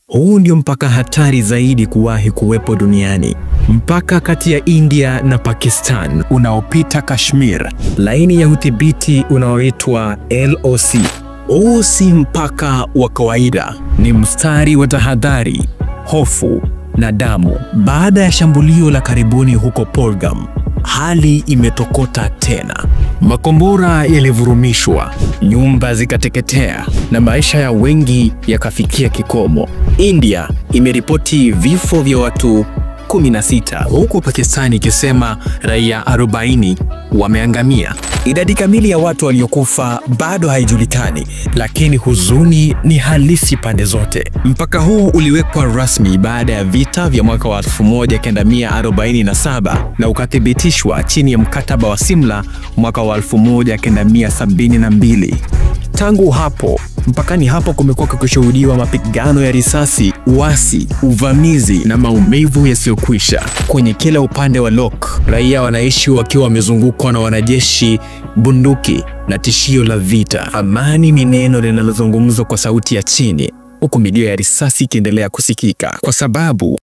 Huu ndio mpaka hatari zaidi kuwahi kuwepo duniani. Mpaka kati ya India na Pakistan unaopita Kashmir. Laini ya udhibiti unaoitwa LOC. Huu si mpaka wa kawaida, ni mstari wa tahadhari, hofu na damu. Baada ya shambulio la karibuni huko Pahalgam, hali imetokota tena. Makombora yalivurumishwa, nyumba zikateketea na maisha ya wengi yakafikia kikomo. India imeripoti vifo vya watu 16 huku Pakistani ikisema raia 40 wameangamia. Idadi kamili ya watu waliokufa bado haijulikani, lakini huzuni ni halisi pande zote. Mpaka huu uliwekwa rasmi baada ya vita vya mwaka wa 1947 na ukathibitishwa chini ya mkataba wa Simla mwaka wa 1972. Tangu hapo, mpakani hapo kumekuwa kushuhudiwa mapigano ya risasi, uasi, uvamizi na maumivu yasiyokwisha. Kwenye kila upande wa LOC, raia wanaishi wakiwa wamezungukwa na wanajeshi, bunduki na tishio la vita. Amani ni neno linalozungumzwa kwa sauti ya chini, huku milio ya risasi ikiendelea kusikika, kwa sababu